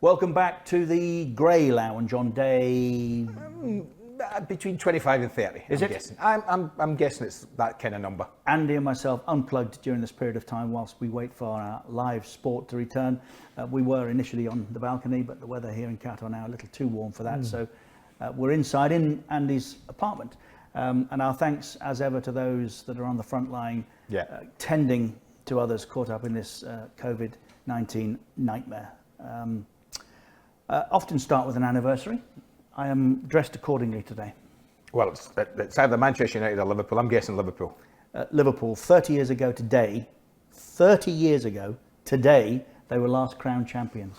Welcome back to the Grey Lounge on day... Between 25 and 30. Is I'm it? Guessing. I'm guessing it's that kind of number. Andy and myself unplugged during this period of time whilst we wait for our live sport to return. We were initially on the balcony, but the weather here in Qatar now a little too warm for that. So we're inside in Andy's apartment. And our thanks as ever to those that are on the front line, tending to others caught up in this COVID-19 nightmare. Often start with an anniversary. I am dressed accordingly today. Well, it's either Manchester United or Liverpool. I'm guessing Liverpool. Liverpool, 30 years ago today, they were last crowned champions.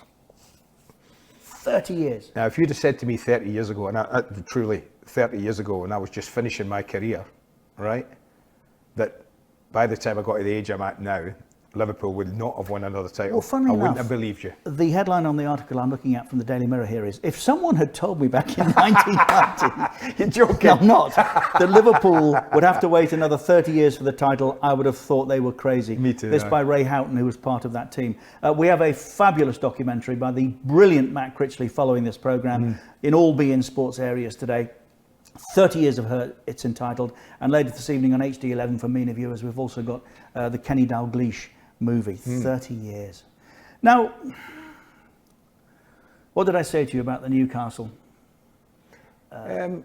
30 years. Now, if you'd have said to me 30 years ago, and truly 30 years ago, and I was just finishing my career, right, that by the time I got to the age I'm at now, Liverpool would not have won another title. Well, funnily I enough, wouldn't have believed you. The headline on the article I'm looking at from the Daily Mirror here is, if someone had told me back in 1990... You're joking. No, I'm not. That Liverpool would have to wait another 30 years for the title, I would have thought they were crazy. Me too. This by Ray Houghton, who was part of that team. We have a fabulous documentary by the brilliant Matt Critchley following this programme in all beIN Sports areas today. 30 Years of Her, it's entitled. And later this evening on HD11 for MENA viewers, we've also got the Kenny Dalglish movie, 30 years. Now, what did I say to you about the Newcastle? In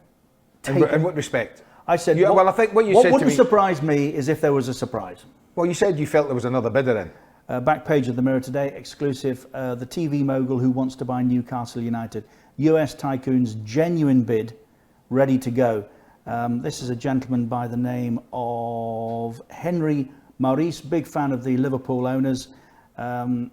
what respect? I said, well, I think what you what said to wouldn't me... surprise me is if there was a surprise. Well, you said you felt there was another bidder in. Back page of the Mirror today, exclusive, the TV mogul who wants to buy Newcastle United. US Tycoon's genuine bid, ready to go. This is a gentleman by the name of Henry Maurice, big fan of the Liverpool owners.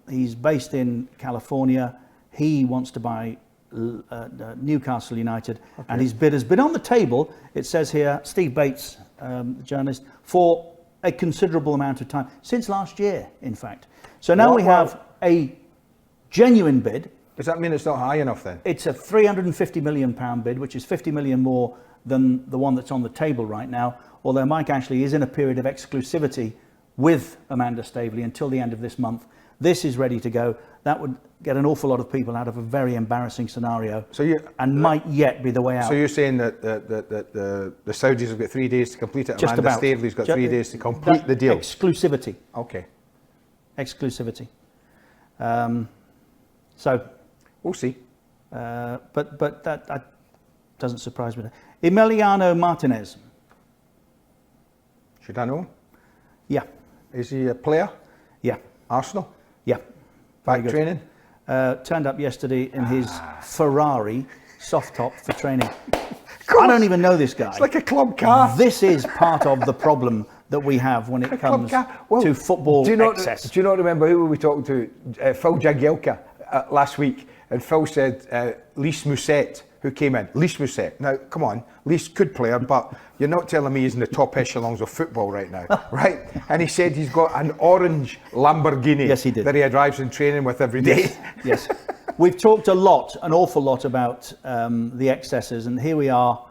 He's based in California. He wants to buy Newcastle United, and his bid has been on the table. It says here, Steve Bates, the journalist, for a considerable amount of time, since last year, in fact. So now we have a genuine bid. Does that mean it's not high enough then? It's a £350 million bid, which is 50 million more than the one that's on the table right now, although Mike Ashley is in a period of exclusivity with Amanda Staveley until the end of this month. This is ready to go. That would get an awful lot of people out of a very embarrassing scenario, might yet be the way out. So you're saying that the Saudis have got 3 days to complete it, Just Amanda about. Staveley's got 3 days to complete the deal? Exclusivity. Okay. Exclusivity. So we'll see. But that doesn't surprise me. Emiliano Martinez. Should I know? Yeah. Is he a player? Yeah. Arsenal? Yeah. Back training? Turned up yesterday in his Ferrari soft top for training. I don't even know this guy. It's like a club car. This is part of the problem that we have when it comes to football excess. Do you not remember who were we talking to? Phil Jagielka last week. And Phil said Lys Mousset, who came in. Lys Mousset. Now, come on, Lys, good player, but you're not telling me he's in the top echelons of football right now, right? And he said he's got an orange Lamborghini that he drives in training with every day. Yes. We've talked an awful lot about the excesses, and here we are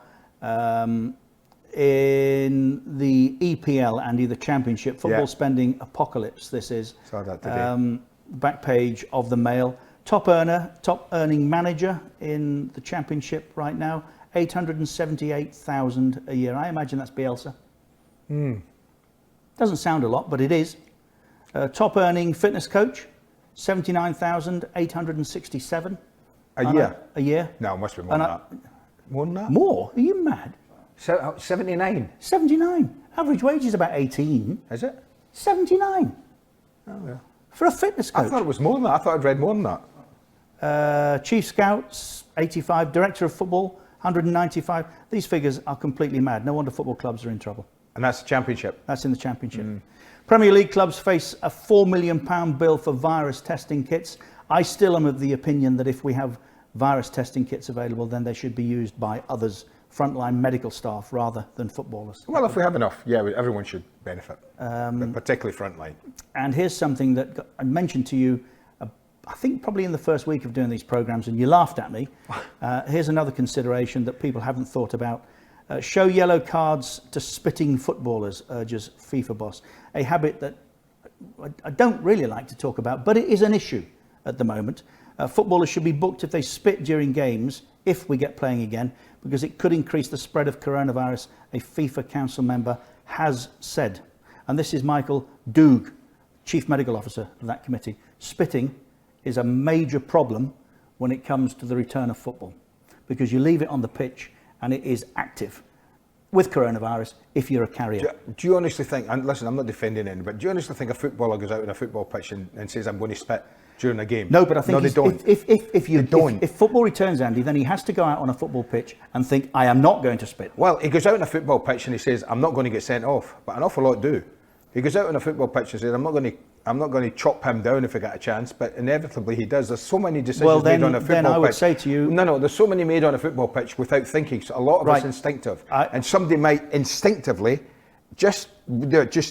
in the EPL, Andy, the Championship Football Spending Apocalypse. This is saw that today. Back page of the Mail. Top earning manager in the Championship right now, 878,000 a year. I imagine that's Bielsa. Doesn't sound a lot, but it is. Top earning fitness coach, 79,867 a year. A year. No, it must be more than that. More than that? More? Are you mad? 79. 79. Average wage is about 18. Is it? 79. Oh yeah. For a fitness coach. I thought it was more than that. I thought I'd read more than that. Chief Scouts, 85. Director of Football, 195. These figures are completely mad. No wonder football clubs are in trouble. And that's the Championship? That's in the Championship. Premier League clubs face a £4 million bill for virus testing kits. I still am of the opinion that if we have virus testing kits available, then they should be used by others, frontline medical staff, rather than footballers. Well, if we have enough, everyone should benefit, but particularly frontline. And here's something that I mentioned to you, I think probably in the first week of doing these programs, and you laughed at me. Here's another consideration that people haven't thought about. Show yellow cards to spitting footballers, urges FIFA boss. A habit that I don't really like to talk about, but it is an issue at the moment. Footballers should be booked if they spit during games, if we get playing again, because it could increase the spread of coronavirus, a FIFA Council member has said. And this is Michael Doog, Chief Medical Officer of that committee. Spitting is a major problem when it comes to the return of football, because you leave it on the pitch and it is active with coronavirus if you're a carrier. Do you honestly think, and listen, I'm not defending anyone, but do you honestly think a footballer goes out on a football pitch and says, I'm going to spit during a game? No, but I think they don't. If football returns, Andy, then he has to go out on a football pitch and think, I am not going to spit. Well, he goes out on a football pitch and he says, I'm not going to get sent off, but an awful lot do. He goes out on a football pitch and says, I'm not going to chop him down if I get a chance, but inevitably he does. There's so many decisions made on a football pitch. Then I would say to you... No, there's so many made on a football pitch without thinking. So a lot of it's instinctive. And somebody might instinctively just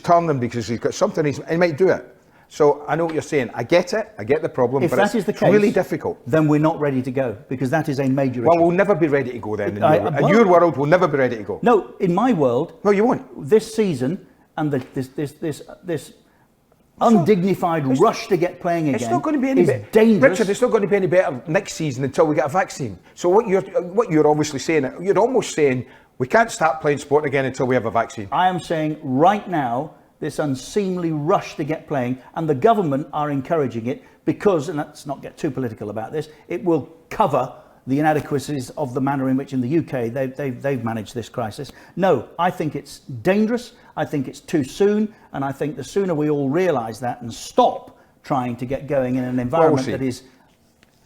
turn them because he's got something, he might do it. So I know what you're saying. I get it. I get the problem. If but that is the case, really difficult. Then we're not ready to go, because that is a major issue. Well, we'll never be ready to go then. In your world, we'll never be ready to go. No, in my world... No, you won't. This season and this undignified rush to get playing again. It's not going to be any better. Dangerous. Richard, it's not going to be any better next season until we get a vaccine. So what you're obviously saying, you're almost saying we can't start playing sport again until we have a vaccine. I am saying right now, this unseemly rush to get playing, and the government are encouraging it because, and let's not get too political about this, it will cover the inadequacies of the manner in which in the UK they've managed this crisis. No, I think it's dangerous. I think it's too soon, and I think the sooner we all realise that and stop trying to get going in an environment that is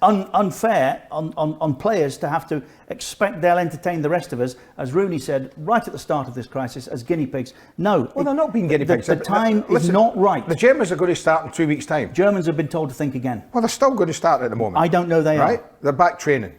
unfair on players to have to expect they'll entertain the rest of us, as Rooney said right at the start of this crisis, as guinea pigs. No. Well, they're not being guinea pigs. The time is not right. The Germans are going to start in 2 weeks' time. Germans have been told to think again. Well, they're still going to start at the moment. I don't know they are. They're back training.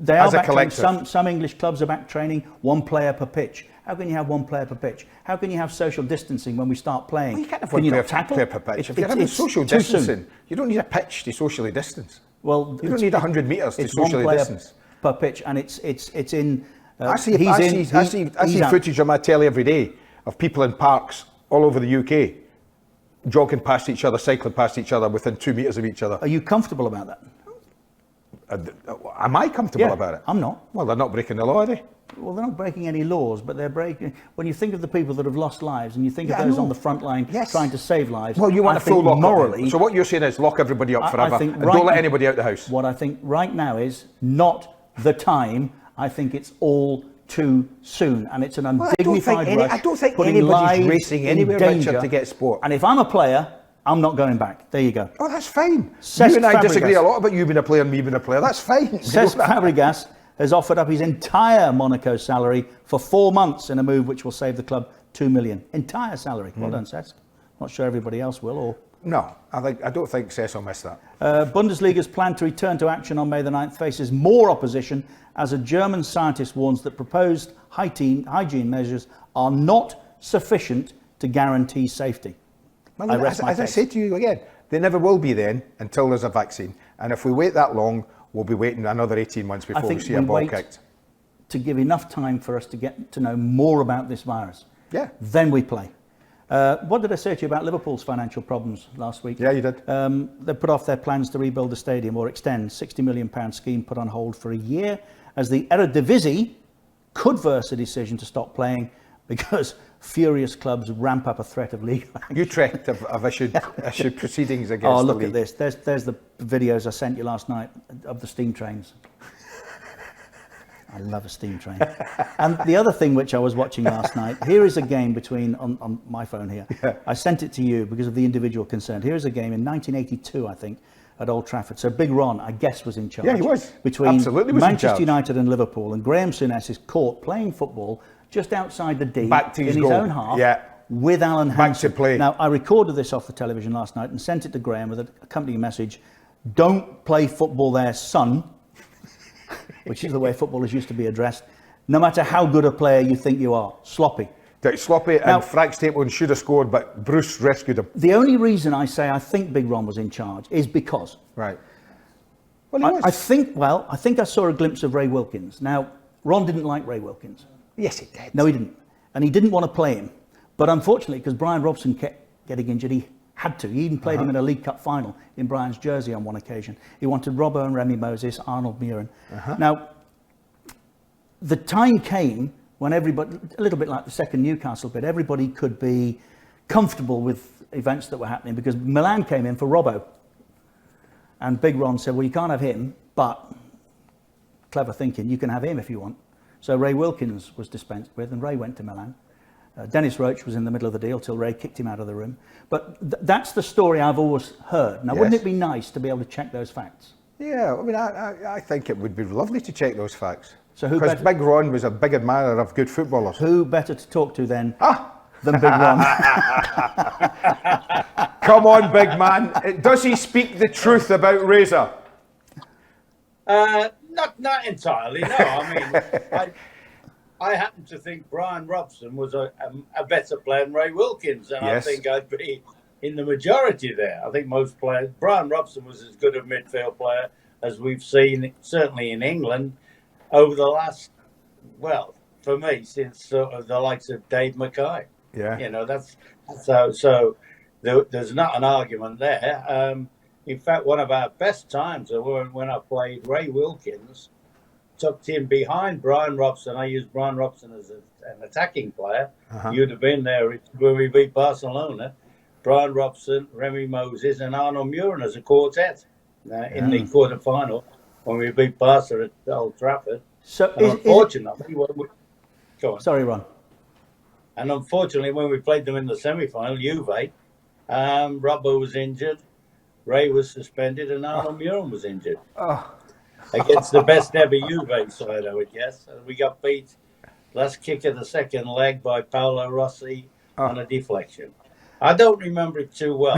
They are back training. Some English clubs are back training, one player per pitch. How can you have one player per pitch? How can you have social distancing when we start playing? Well, you can't have one player per pitch. If you're having social distancing, you don't need a pitch to socially distance. Well, you don't need 100 metres to socially distance. Per pitch, and it's in. I see footage on my telly every day of people in parks all over the UK jogging past each other, cycling past each other within 2 metres of each other. Are you comfortable about that? Am I comfortable about it? I'm not. Well, they're not breaking the law, are they? Well, they're not breaking any laws, but they're breaking. When you think of the people that have lost lives, and you think of those on the front line trying to save lives. Well, you want a full lock morally. So what you're saying is lock everybody up forever and don't let anybody out the house. What I think right now is not the time. I think it's all too soon, and it's an undignified rush. I don't think anybody's racing anywhere, Richard, to get sport. And if I'm a player, I'm not going back. There you go. Oh, that's fine. You and I disagree a lot about you being a player and me being a player. That's fine. Cesc Fabregas has offered up his entire Monaco salary for 4 months in a move which will save the club $2 million. Entire salary. Well done, Cesc. Not sure everybody else will. Or no, I don't think Cesc will miss that. Bundesliga's plan to return to action on May the 9th faces more opposition as a German scientist warns that proposed hygiene measures are not sufficient to guarantee safety. Well, as I said to you again, they never will be then until there's a vaccine. And if we wait that long, we'll be waiting another 18 months before we see a ball kicked. To give enough time for us to get to know more about this virus. Yeah. Then we play. What did I say to you about Liverpool's financial problems last week? Yeah, you did. They put off their plans to rebuild the stadium or extend £60 million scheme put on hold for a year as the Eredivisie could verse a decision to stop playing because furious clubs ramp up a threat of legal action. Utrecht have issued proceedings against the league. Look at this. There's the videos I sent you last night of the steam trains. I love a steam train. And the other thing which I was watching last night, here is a game between, on my phone here. Yeah. I sent it to you because of the individual concerned. Here is a game in 1982, I think, at Old Trafford. So Big Ron, I guess, was in charge. Yeah, he was. Between Manchester United and Liverpool. And Graham Souness is caught playing football just outside the D in his own half with Alan Hansen. Back to play. Now, I recorded this off the television last night and sent it to Graham with an accompanying message. Don't play football there, son. Which is the way footballers used to be addressed. No matter how good a player you think you are. Sloppy. Sloppy and Frank Stapleton should have scored, but Bruce rescued him. The only reason I say I think Big Ron was in charge is because... Right. Well, he was. I think I saw a glimpse of Ray Wilkins. Now, Ron didn't like Ray Wilkins. Yes, he did. No, he didn't. And he didn't want to play him. But unfortunately, because Brian Robson kept getting injured, he Had to. He even played him in a League Cup final in Brian's jersey on one occasion. He wanted Robbo and Remy Moses, Arnold Muren. Now, the time came when everybody, a little bit like the second Newcastle bid, everybody could be comfortable with events that were happening because Milan came in for Robbo. And Big Ron said, well, you can't have him, but clever thinking, you can have him if you want. So Ray Wilkins was dispensed with, and Ray went to Milan. Dennis Roach was in the middle of the deal till Ray kicked him out of the room. But that's the story I've always heard. Now, wouldn't it be nice to be able to check those facts? Yeah, I mean, I think it would be lovely to check those facts. So who because Big Ron was a big admirer of good footballers. Who better to talk to then than Big Ron? Come on, big man. Does he speak the truth about Razor? Not entirely, no. I mean, I happen to think Brian Robson was a better player than Ray Wilkins, and I think I'd be in the majority there. I think most players, Brian Robson was as good a midfield player as we've seen, certainly in England, over the last, well, for me, since sort of the likes of Dave Mackay. Yeah. You know, that's so there's not an argument there. In fact, one of our best times were when I played Ray Wilkins, tucked in behind Brian Robson. I used Brian Robson as an attacking player. You'd have been there when we beat Barcelona. Brian Robson, Remy Moses, and Arnold Muren as a quartet in the quarter-final when we beat Barca at Old Trafford. So unfortunately, go on. Sorry, Ron. And unfortunately, when we played them in the semi-final, Juve, Robbo was injured, Ray was suspended, and Arnold Muren was injured. Against the best ever Juve side, I would guess. And we got beat last kick of the second leg by Paolo Rossi on a deflection. I don't remember it too well.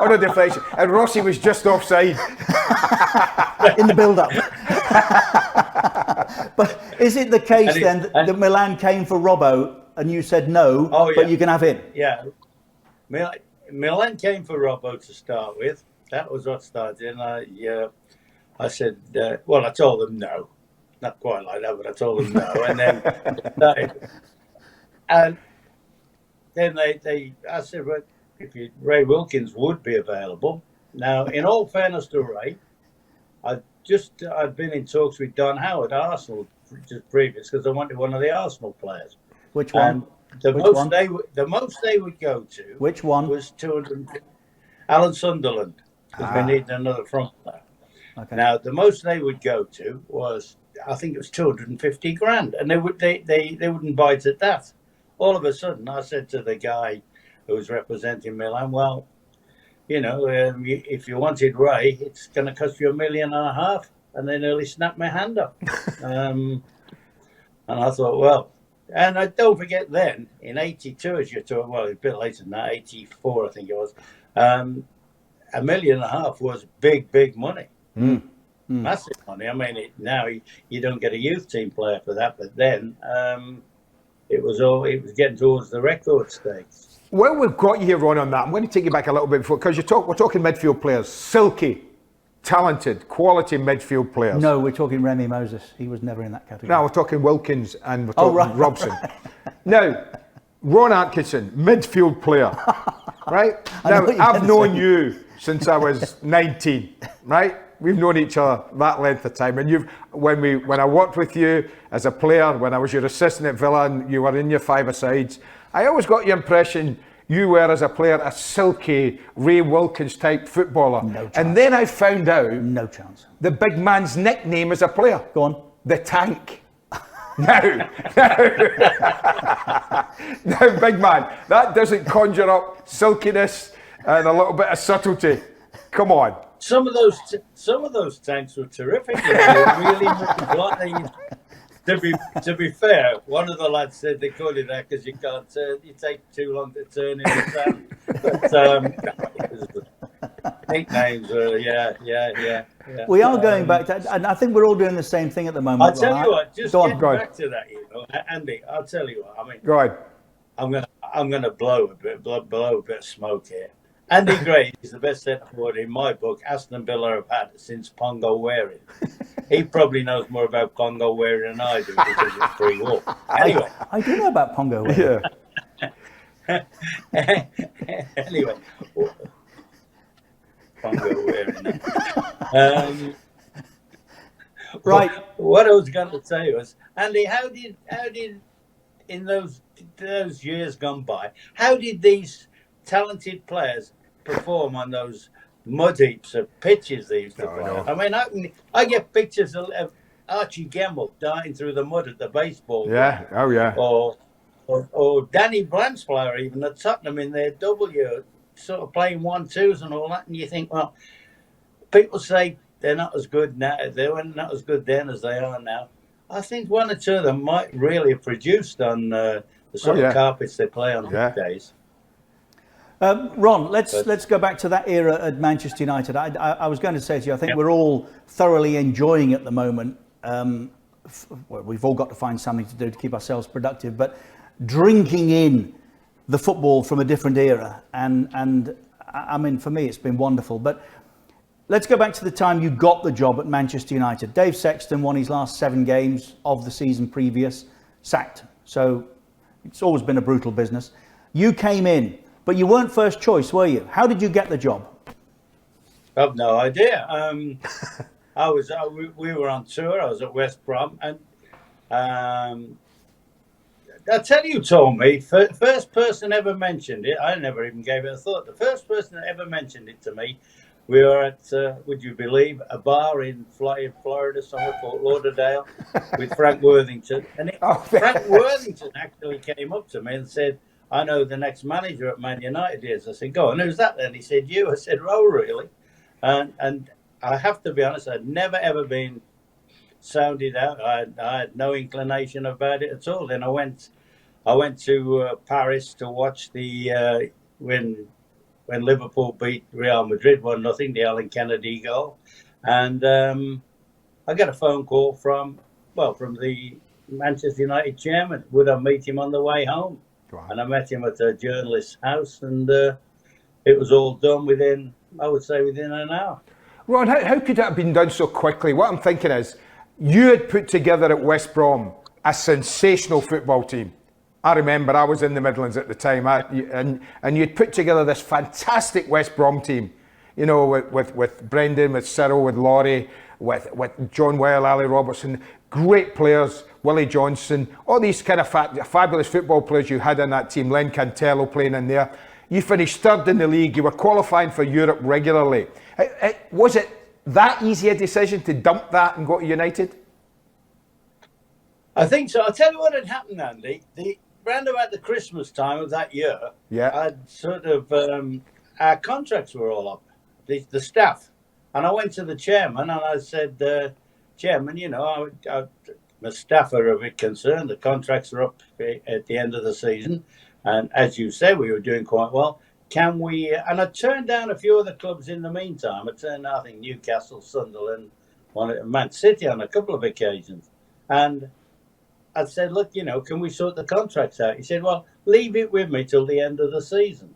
On a deflection. And Rossi was just offside. In the build-up. But is it the case that Milan came for Robbo and you said no, but you can have him? Yeah. Milan came for Robbo to start with. That was what started. And I said, I told them no. Not quite like that, but I told them no. And then I said, well, Ray Wilkins would be available. Now, in all fairness to Ray, I'd been in talks with Don Howard, Arsenal, just previous, because I wanted one of the Arsenal players. Which one? And the most they would go to. Which one? Was 250. Alan Sunderland, because we needed another front player. Okay. Now, the most they would go to was, I think it was 250 grand, and they wouldn't bite at that. All of a sudden, I said to the guy who was representing Milan, well, you know, if you wanted Ray, it's going to cost you $1.5 million. And they nearly snapped my hand up. And I thought, well, and I don't forget then, in 82, as you're talking, well, a bit later than that, 84, I think it was, $1.5 million was big money. Massive money. I mean, now you don't get a youth team player for that, but then it was getting towards the record stakes. Well, we've got you here, Ron, on that. I'm going to take you back a little bit before, because we're talking midfield players, silky, talented, quality midfield players. No, we're talking Remy Moses. He was never in that category. No, we're talking Wilkins and we're talking Robson. Now, Ron Atkinson, midfield player, right? Now, I've known you since I was 19, right? We've known each other that length of time, and when I worked with you as a player, when I was your assistant at Villa, and you were in your five-a-sides, I always got the impression you were, as a player, a silky Ray Wilkins type footballer. No chance. And then I found out, no chance, the big man's nickname as a player. Go on. The Tank. Now, big man, that doesn't conjure up silkiness and a little bit of subtlety. Come on. Some of those tanks were terrific. They really to be fair, one of the lads said they call you that because you can't turn. You take too long to turn in the sand. But nicknames were yeah. We are going back to, and I think we're all doing the same thing at the moment. I'll tell you what. Just getting back to that, Andy. I'll tell you what. I mean, go ahead. I'm gonna blow a bit of smoke here. Andy Gray is the best centre forward in my book Aston Villa have had since Pongo Waring. He probably knows more about Pongo Waring than I do because it's pre-war. Anyway, I do know about Pongo Waring. Yeah. Anyway, can't go wearing that. Right. What I was going to say was, Andy, how did in those years gone by, how did these talented players perform on those mud heaps of pitches they used to play? No. I mean, I get pictures of Archie Gemmell darting through the mud at the baseball. Yeah. Oh yeah. Or Danny Blanchflower even at Tottenham in their W, sort of playing 1-2s and all that, and you think, well, people say they're not as good now. They were not as good then as they are now. I think one or two of them might really have produced on the sort of carpets they play on these days. Ron, let's go back to that era at Manchester United. I was going to say to you, I think we're all thoroughly enjoying at the moment. Well, we've all got to find something to do to keep ourselves productive, but drinking in the football from a different era, and I mean, for me, it's been wonderful. But let's go back to the time you got the job at Manchester United. Dave Sexton won his last 7 games of the season previous, sacked. So it's always been a brutal business. You came in, but you weren't first choice, were you? How did you get the job? I've no idea. We were on tour. I was at West Brom, and I tell you, told me, first person ever mentioned it. I never even gave it a thought. The first person that ever mentioned it to me, we were at, would you believe, a bar in Florida, somewhere, Fort Lauderdale, with Frank Worthington. And Frank Worthington actually came up to me and said, I know the next manager at Man United is. I said, go on, who's that then? He said, you. I said, oh, really? And I have to be honest, I'd never, ever been sounded out. I had no inclination about it at all. Then I went to Paris to watch the when Liverpool beat Real Madrid 1-0, the Alan Kennedy goal, and I got a phone call from the Manchester United chairman. Would I meet him on the way home? Wow. And I met him at a journalist's house, and it was all done within an hour. Ron, how could that have been done so quickly? What I'm thinking is, you had put together at West Brom a sensational football team. I remember I was in the Midlands at the time, and you'd put together this fantastic West Brom team, you know, with Brendan, with Cyril, with Laurie, with John Well, Ali Robertson, great players, Willie Johnson, all these kind of fabulous football players you had in that team, Len Cantello playing in there. You finished third in the league, you were qualifying for Europe regularly. Was it that easy a decision to dump that and go to United? I think so. I'll tell you what had happened, Andy. Round about the Christmas time of that year, I'd sort of, our contracts were all up, the staff. And I went to the chairman and I said, Chairman, you know, my staff are a bit concerned. The contracts are up at the end of the season. And as you said, we were doing quite well. Can we, and I turned down a few other clubs in the meantime. I turned down, I think, Newcastle, Sunderland, Man City on a couple of occasions. And I said, look, you know, can we sort the contracts out? He said, well, leave it with me till the end of the season.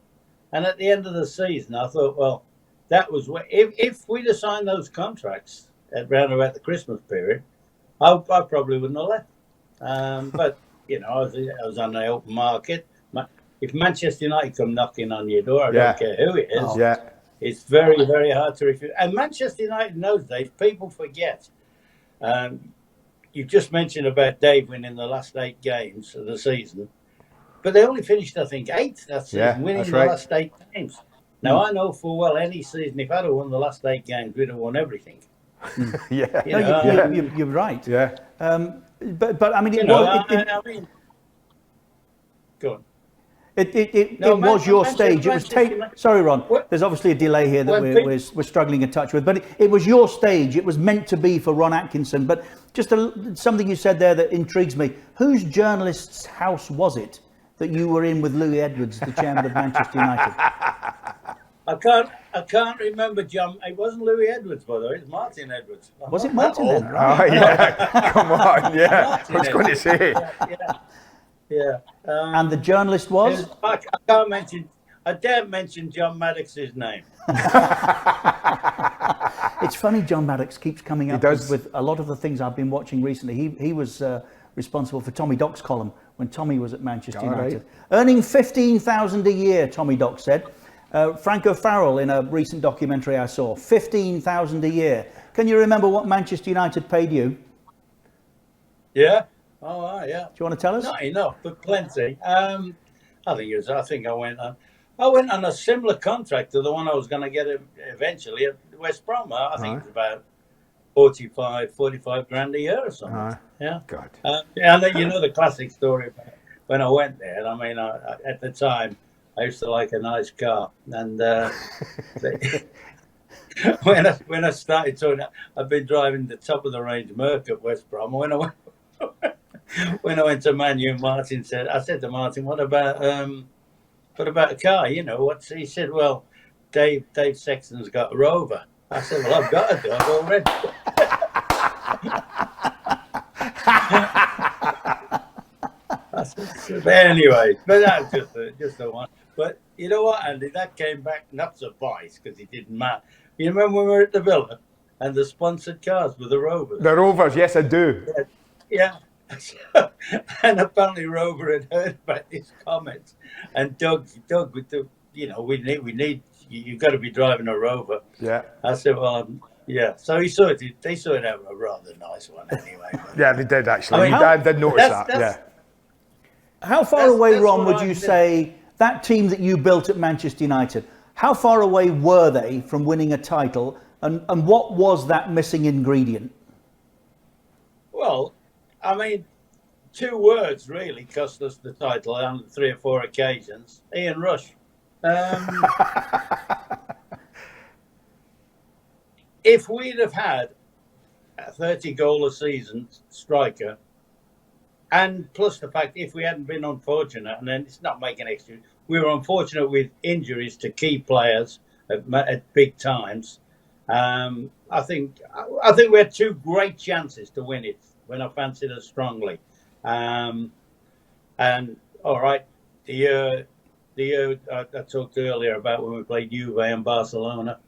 And at the end of the season, I thought, well, that was if we'd have signed those contracts at round about the Christmas period, I probably wouldn't have left. But, you know, I was on the open market. If Manchester United come knocking on your door, I don't care who it is. It's very, very hard to refuse. And Manchester United in those days, people forget. You just mentioned about Dave winning the last 8 games of the season, but they only finished, I think, 8th that season, winning the last 8 games. Now, I know full well any season, if I'd have won the last 8 games, we'd have won everything. You're right. Yeah. But I mean, go on. It was your stage. It was sorry, Ron. There's obviously a delay here that we're struggling in touch with. But it was your stage. It was meant to be for Ron Atkinson. But just something you said there that intrigues me. Whose journalist's house was it that you were in with Louis Edwards, the chairman of Manchester United? I can't remember, John. It wasn't Louis Edwards, by the way. It was Martin Edwards. Was it Martin then? Right. Oh, yeah. Come on. Yeah. I was going to say. Yeah. And the journalist was? I daren't mention John Maddox's name. It's funny, John Maddox keeps coming up with a lot of the things I've been watching recently. He was responsible for Tommy Dock's column when Tommy was at Manchester All United. right. Earning $15,000 a year, Tommy Dock said. Franco Farrell, in a recent documentary I saw, $15,000 a year. Can you remember what Manchester United paid you? Yeah. Oh, yeah. Do you want to tell us? Not enough, but plenty. I think I went on a similar contract to the one I was going to get eventually at West Brom. I think it's about 45 grand a year or something. Yeah. God. And you know the classic story about when I went there. I mean, at the time, I used to like a nice car, and when I started talking, I've been driving the top of the range Merc at West Brom. When I went to Man U, Martin said, I said to Martin, what about a car? You know, he said, well, Dave Sexton's got a Rover. I said, well, I've got a dog already. But anyway, but that's just the one. But you know what, Andy, that came back not surprised because it didn't matter. You remember when we were at the Villa and the sponsored cars were the Rovers? The Rovers, yes, I do. Yeah. And apparently Rover had heard about these comments, and Doug with the, you know, we need you've got to be driving a Rover. Yeah. I said, well, yeah. So they sorted out a rather nice one anyway. But, Yeah, they did actually. I mean, I did notice that. that's- Yeah. How far away, that's Ron, what would I you did. say that team that you built at Manchester United, how far away were they from winning a title, and what was that missing ingredient? Well, I mean, 2 words really cost us the title on 3 or 4 occasions. Ian Rush. If we'd have had a 30-goal-a-season striker, and plus the fact if we hadn't been unfortunate, and then it's not making excuse, we were unfortunate with injuries to key players at big times. I think we had 2 great chances to win it when I fancied us strongly. And all right, the year I talked earlier about when we played Juve and Barcelona,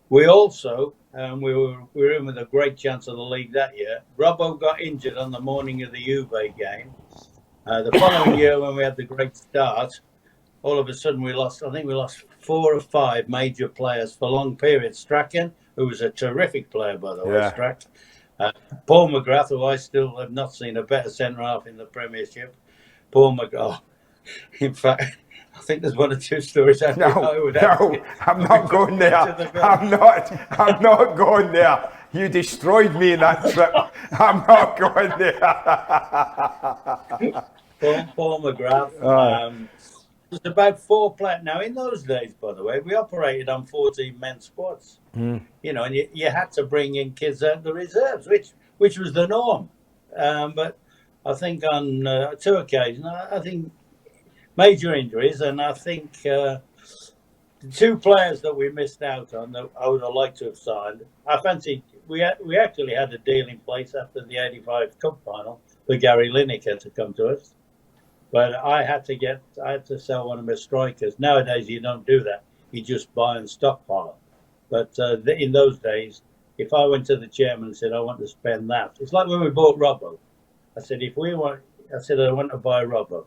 we also we were in with a great chance of the league that year. Robbo got injured on the morning of the Juve game. The following year, when we had the great start, all of a sudden we lost. I think we lost 4 or 5 major players for long periods. Strachan, who was a terrific player, by the way, Strack. Paul McGrath, who I still have not seen a better centre half in the Premiership. Paul McGrath. In fact, I think there's 1 or 2 stories. No, I'm not going there. I'm not going there. You destroyed me in that trip. I'm not going there. Paul McGrath. There's about 4 players. Now, in those days, by the way, we operated on 14-man squads. You know, and you had to bring in kids out of the reserves, which was the norm. But I think on 2 occasions, I think major injuries, and I think the 2 players that we missed out on that I would have liked to have signed. I fancied we actually had a deal in place after the '85 Cup final for Gary Lineker to come to us, but I had to sell one of my strikers. Nowadays you don't do that; you just buy and stockpile. But in those days, if I went to the chairman and said I want to spend that, it's like when we bought Robbo. I said I want to buy Robbo,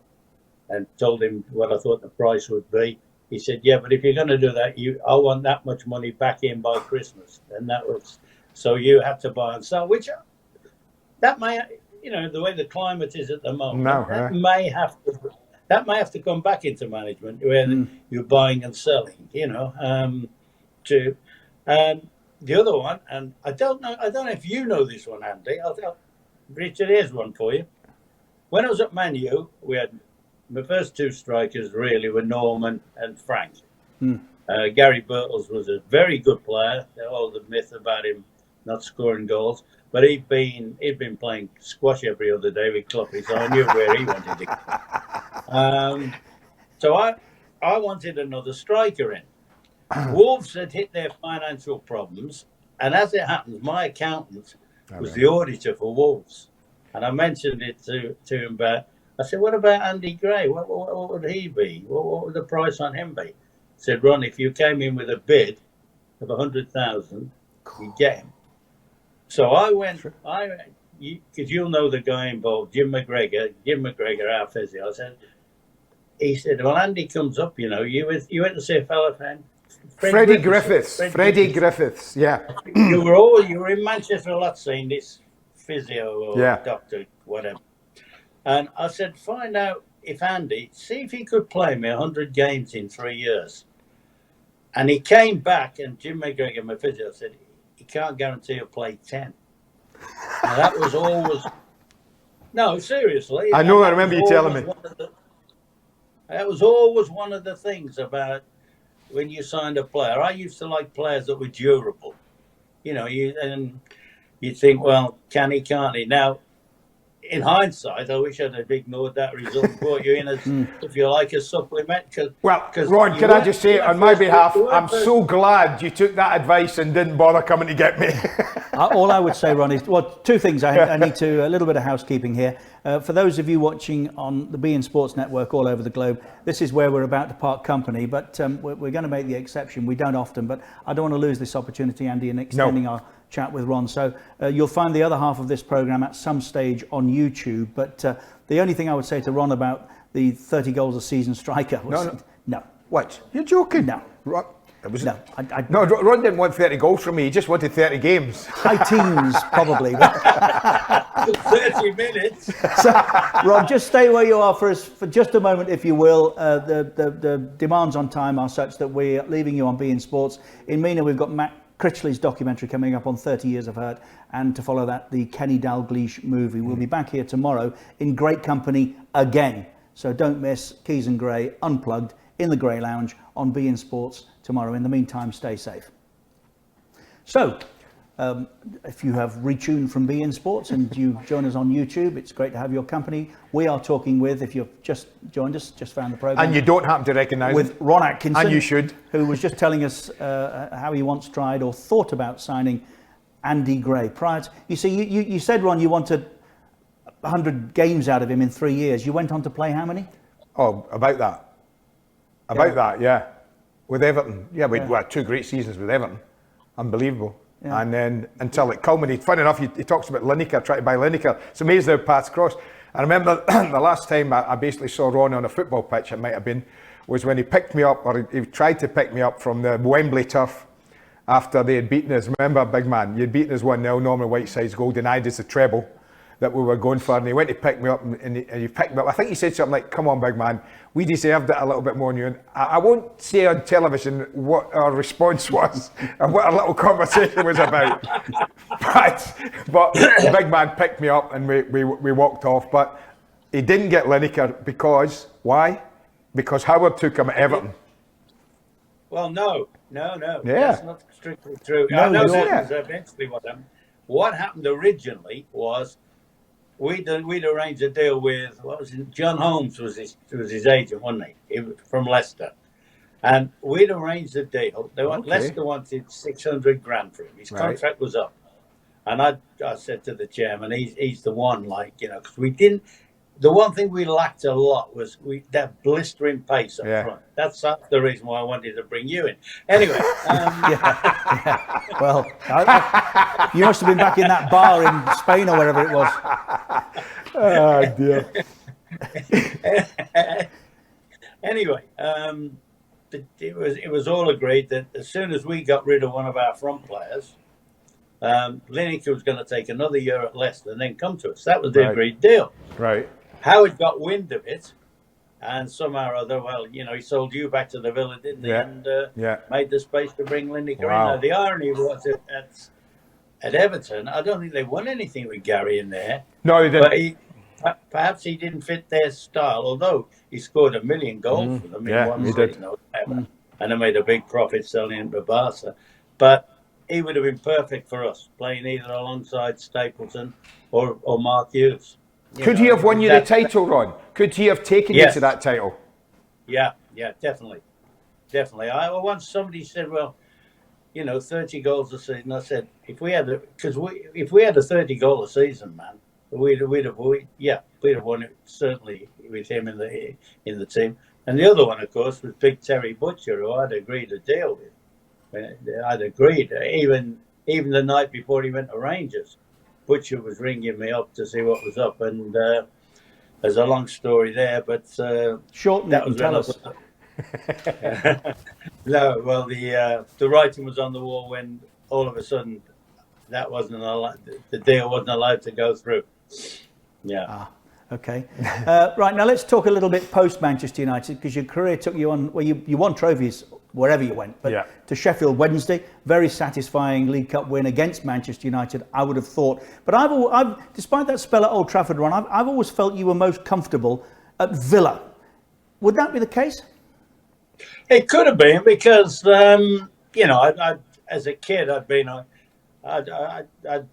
and told him what I thought the price would be. He said, yeah, but if you're going to do that, I want that much money back in by Christmas. And that was, so you have to buy and sell, which that may, you know, the way the climate is at the moment, that may have to come back into management where you're buying and selling, you know, and the other one, and I don't know if you know this one, Andy. Richard, here's one for you. When I was at Man U, we had my first 2 strikers really were Norman and Frank. Gary Birtles was a very good player. All the myth about him not scoring goals, but he'd been playing squash every other day with Cluppy, so I knew where he wanted to go. So I wanted another striker in. Wolves had hit their financial problems, and as it happens, my accountant was the auditor for Wolves, and I mentioned it to him about. I said, "What about Andy Gray? What would he be? What would the price on him be?" He said, "Ron, if you came in with a bid of 100,000, we'd get him." So I went. because you'll know the guy involved, Jim McGregor, our physio. He said, well, Andy comes up, you went to see a fella fan. Freddie Griffiths, yeah. You were in Manchester a lot seeing this physio or doctor, whatever. And I said, find out if Andy, see if he could play me 100 games in 3 years. And he came back, and Jim McGregor, my physio, said, he can't guarantee he'll play 10. Now, that was always... No, seriously. I know, I remember you telling me. That was always one of the things about when you signed a player. I used to like players that were durable. And you think, well, can he, can't he? Now, in hindsight, I wish I'd have ignored that result and brought you in as, if you like, a supplement. Ron, can I just say, on my behalf, I'm so glad you took that advice and didn't bother coming to get me. All I would say, Ron, is, well, two things. I need to, a little bit of housekeeping here. For those of you watching on the beIN Sports Network all over the globe, this is where we're about to part company, but we're going to make the exception. We don't often, but I don't want to lose this opportunity, Andy, in extending our chat with Ron. So you'll find the other half of this program at some stage on YouTube. But the only thing I would say to Ron about the 30 goals a season striker was no. What? You're joking? No. Ron, no, Ron didn't want 30 goals from me. He just wanted 30 games. High teens, probably. 30 minutes. So, Ron, just stay where you are for just a moment, if you will. The demands on time are such that we're leaving you on beIN Sports. In MENA, we've got Matt Critchley's documentary coming up on 30 Years of Hurt, and to follow that, the Kenny Dalglish movie. We'll be back here tomorrow in great company again. So don't miss Keys and Gray Unplugged in the Grey Lounge on beIN Sports tomorrow. In the meantime, stay safe. So, if you have retuned from beIN Sports and you join us on YouTube, it's great to have your company. We are talking with, if you've just joined us, just found the program, and you don't happen to recognise with Ron Atkinson, and you should, who was just telling us how he once tried or thought about signing Andy Gray. Prior to, you see, you said, Ron, you wanted 100 games out of him in 3 years. You went on to play how many? Oh, about that, yeah. With Everton, we had 2 great seasons with Everton, unbelievable. Yeah. And then until it culminated. Funny enough, he talks about Lineker, trying to buy Lineker. It's amazing how paths cross. I remember the last time I basically saw Ron on a football pitch, it might have been, was when he picked me up, or he tried to pick me up from the Wembley turf after they had beaten us. Remember, big man, you'd beaten us 1-0, Norman Whiteside's goal, denied us the treble that we were going for, and he went to pick me up, and he picked me up. I think he said something like, come on, big man, we deserved it a little bit more than you. And I won't say on television what our response was and what our little conversation was about, but the big man picked me up and we walked off. But he didn't get Lineker because, why? Because Howard took him at Everton. Well, no. Yeah. That's not strictly true. No, that was eventually what happened. What happened originally was we'd arranged a deal with, John Holmes was his agent, wasn't he? From Leicester. And we'd arranged a deal. Leicester wanted 600 grand for him. His contract was up. And I said to the chairman, he's the one, because we didn't. The one thing we lacked a lot was that blistering pace up front. That's the reason why I wanted to bring you in. Anyway. Well, you must have been back in that bar in Spain or wherever it was. Oh, dear. Anyway, it was all agreed that as soon as we got rid of one of our front players, Lineker was going to take another year at Leicester and then come to us. That was the agreed deal. Right. Howard got wind of it, and somehow or other, he sold you back to the Villa, didn't he? And made the space to bring Lineker in. Now, the irony was at Everton, I don't think they won anything with Gary in there. No, they didn't. But perhaps he didn't fit their style, although he scored 1 million goals for them in one season or whatever. And they made a big profit selling him to Barca. But he would have been perfect for us, playing either alongside Stapleton or Mark Hughes. Could he have won you the title, Ron? Could he have taken you to that title? Yeah, definitely. Once somebody said, 30 goals a season. I said, if we had a 30-goal a season, man, we'd have won it certainly with him in the team. And the other one, of course, was Big Terry Butcher, who I'd agreed to deal with. I'd agreed, even the night before he went to Rangers. Butcher was ringing me up to see what was up, and there's a long story there, but shorten it and tell us. No, well, the writing was on the wall when all of a sudden that wasn't allowed, the deal wasn't allowed to go through. Yeah. Okay. Right, now let's talk a little bit post Manchester United, because your career took you on, well, you won trophies wherever you went, but to Sheffield Wednesday, very satisfying League Cup win against Manchester United, I would have thought. But I've despite that spell at Old Trafford, Ron, I've always felt you were most comfortable at Villa. Would that be the case? It could have been, because you know, I as a kid I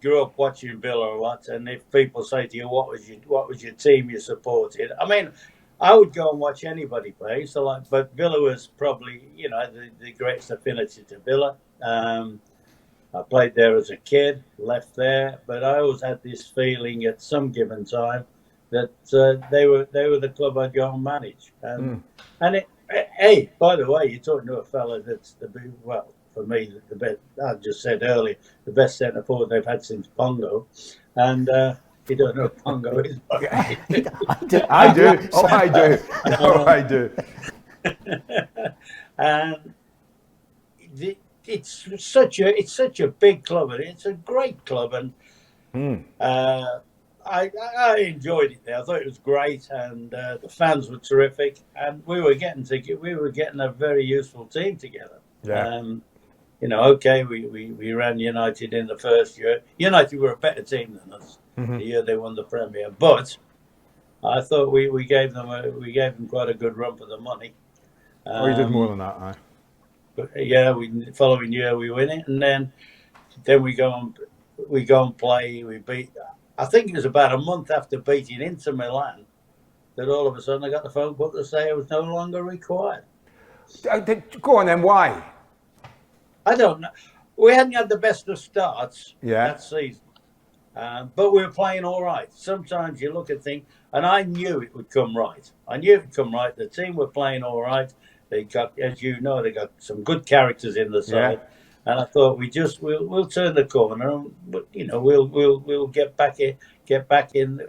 grew up watching Villa a lot, and if people say to you, what was your team you supported? I mean, I would go and watch anybody play. So but Villa was probably, you know, the greatest affinity to Villa. I played there as a kid, left there, but I always had this feeling at some given time that they were the club I'd go and manage. And hey, by the way, you're talking to a fella that's for me, the best. I just said earlier, the best centre forward they've had since Pongo, and you don't know what Pongo is. I do. Oh, I do. And it's such a big club, and it's a great club, and I enjoyed it there. I thought it was great, and the fans were terrific, and we were getting a very useful team together. Yeah. You know, okay, we ran United in the first year. United were a better team than us the year they won the Premier, but I thought we gave them quite a good run for the money. We did more than that, aye. But yeah, following year we win it, and then we go and play. We beat. I think it was about a month after beating Inter Milan that all of a sudden I got the phone call to say I was no longer required. Go on then, why? I don't know. We hadn't had the best of starts that season, but we were playing all right. Sometimes you look at things, and I knew it would come right. The team were playing all right. They got, as you know, they got some good characters in the side, and I thought we'll turn the corner, but you know we'll get back in,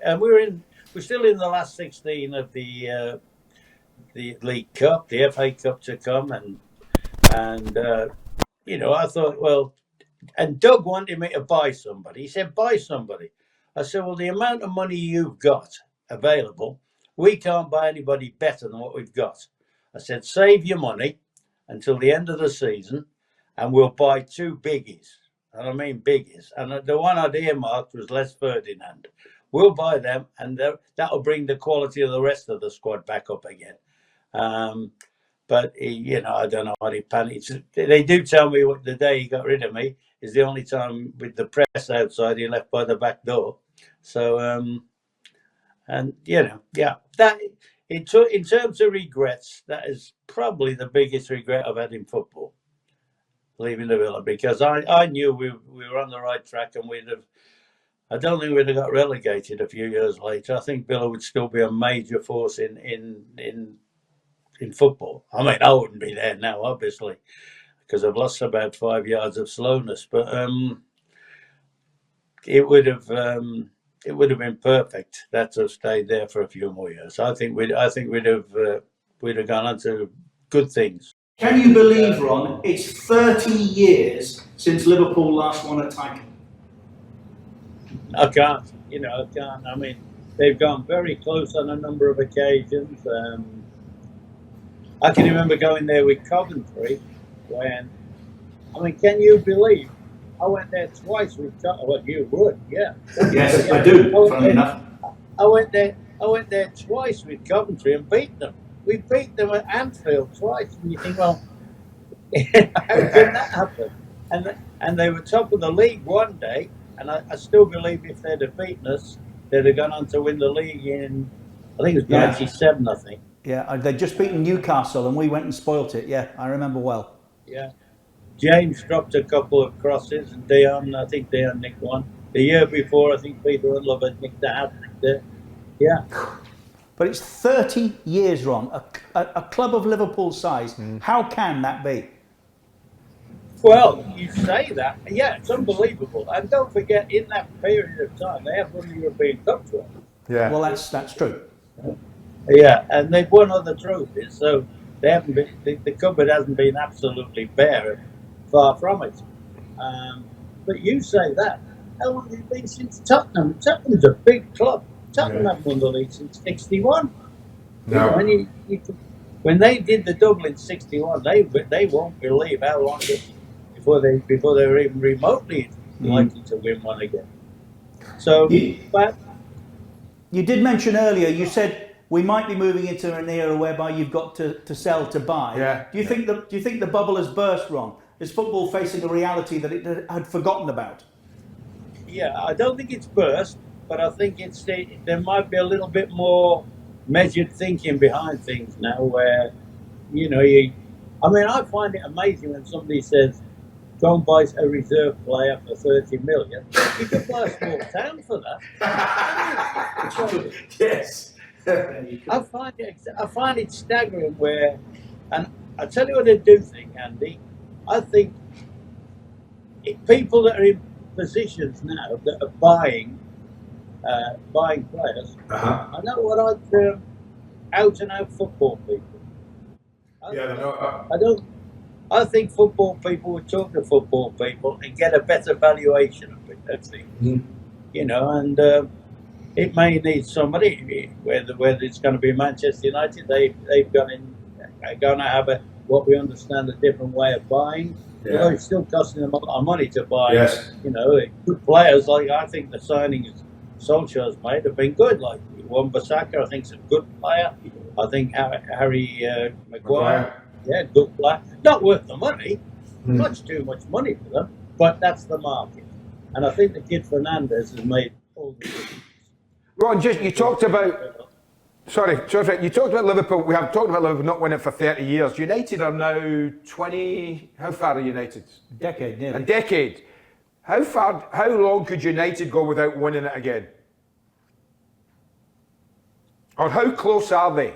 and we're still in the last 16 of the League Cup, the FA Cup to come, and. You know, I thought, well, and Doug wanted me to buy somebody. He said, buy somebody. I said, well, the amount of money you've got available, we can't buy anybody better than what we've got. I said, save your money until the end of the season, and we'll buy two biggies. And I mean biggies. And the one I'd earmarked was Les Ferdinand. We'll buy them, and that'll bring the quality of the rest of the squad back up again. But you know, I don't know what he panicked. They do tell me the day he got rid of me is the only time with the press outside he left by the back door. So, and you know, that in terms of regrets, that is probably the biggest regret I've had in football, leaving the Villa, because I knew we were on the right track, and I don't think we'd have got relegated a few years later. I think Villa would still be a major force in football. I mean, I wouldn't be there now, obviously, because I've lost about 5 yards of slowness. But it would have been perfect that to have stayed there for a few more years. I think we'd have gone on to good things. Can you believe, Ron? It's 30 years since Liverpool last won a title. I can't. I mean, they've gone very close on a number of occasions. I can remember going there with Coventry can you believe I went there twice with Coventry? Well, you would, yeah. Yes, I do, funny enough. I went there twice with Coventry and beat them. We beat them at Anfield twice, and you think, well, how can that happen? And they were top of the league one day, and I still believe if they'd have beaten us, they'd have gone on to win the league in, I think it was 97, I think. Yeah, they'd just beaten Newcastle and we went and spoilt it. Yeah, I remember well. Yeah. James dropped a couple of crosses, and I think Dion nicked one. The year before, I think Peter Unlove had nicked a hat-trick there. Yeah. But it's 30 years, Ron. A club of Liverpool's size. How can that be? Well, you say that. Yeah, it's unbelievable. And don't forget, in that period of time, they have won the European Cup twice. Yeah. Well, that's true. Yeah, and they've won other trophies, so they haven't been. The cupboard hasn't been absolutely bare, far from it. But you say that. How long has it been since Tottenham? Tottenham's a big club. Tottenham haven't won the league since '61. No. When they did the double in '61, they won't believe how long before they were even remotely likely to win one again. So, but you did mention earlier. You said we might be moving into an era whereby you've got to sell to buy. Yeah. Do you think the bubble has burst, Ron? Is football facing a reality that it had forgotten about? yeah, I don't think it's burst, but I think there might be a little bit more measured thinking behind things now. Where I find it amazing when somebody says, "Go and buy a reserve player for 30 million." You could buy a small town for that. Yes. I find it staggering and I tell you what I do think, Andy. I think people that are in positions now that are buying players, I know what I'd term out and out football people. I think football people would talk to football people and get a better valuation of things. And it may need somebody, whether it's going to be Manchester United, they've going to have what we understand a different way of buying. Yeah. Although it's still costing them a lot of money to buy. Yes. Good players. Like I think the signings Solskjaer's made have been good. Like Wan-Bissaka, I think is a good player. I think Harry Maguire, yeah, good player. Not worth the money. Much too much money for them. But that's the market. And I think the kid Fernandes has made all the difference. Ron, you talked about. Sorry, you talked about Liverpool. We have talked about Liverpool not winning for 30 years. United are now 20. How far are United? A decade, nearly. A decade. How long could United go without winning it again? Or how close are they?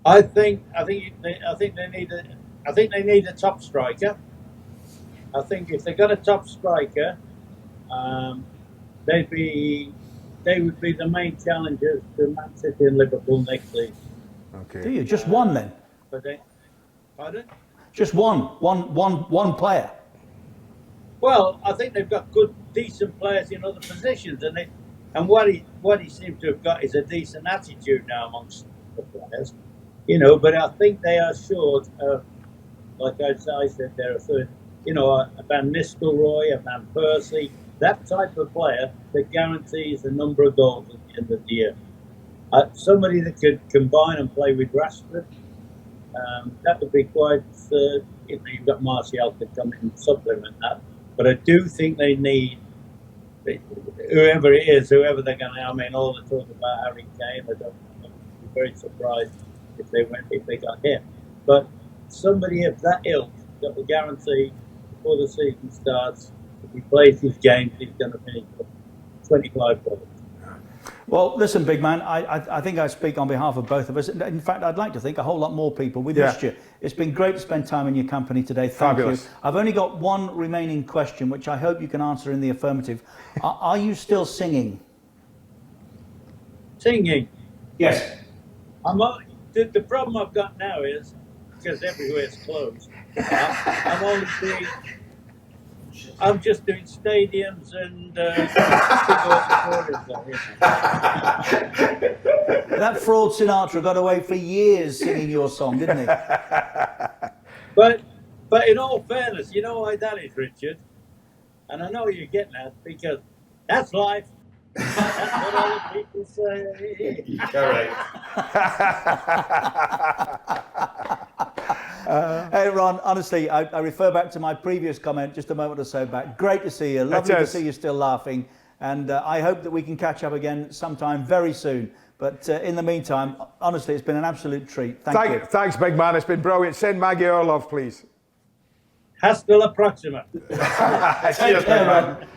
I think they need a top striker. I think if they got a top striker, they would be the main challengers to Man City and Liverpool next season. Okay. Do you just one then? Pardon? Just one player. Well, I think they've got good, decent players in other positions, and what he seems to have got is a decent attitude now amongst the players, But I think they are short of, like I said, they're a third, a Van Nistelrooy, a Van Persie, that type of player that guarantees a number of goals at the end of the year. Somebody that could combine and play with Rashford, that would be quite. You've got Martial to come in and supplement that. But I do think they need whoever it is, whoever they're going to. All the talk about Harry Kane, I'd be very surprised if they got him. But somebody of that ilk that will guarantee before the season starts, if he plays his games, he's going to finish 25 goals. Well, listen, big man, I think I speak on behalf of both of us. In fact, I'd like to think a whole lot more people. We missed you. It's been great to spend time in your company today. Thank you. I've only got one remaining question, which I hope you can answer in the affirmative. Are you still singing? Singing? Yes. The problem I've got now is, because everywhere's closed, I'm just doing stadiums and That fraud Sinatra got away for years singing your song, didn't he? But in all fairness, you know why that is, Richard? And I know you're getting at, because that's life. That's what all the people say. Correct. Hey Ron, honestly, I refer back to my previous comment just a moment or so back. Great to see you. Lovely to see you still laughing. And I hope that we can catch up again sometime very soon. But in the meantime, honestly, it's been an absolute treat. Thank you. Thanks, big man. It's been brilliant. Send Maggie our love, please. Hasta la próxima. Cheers, big man.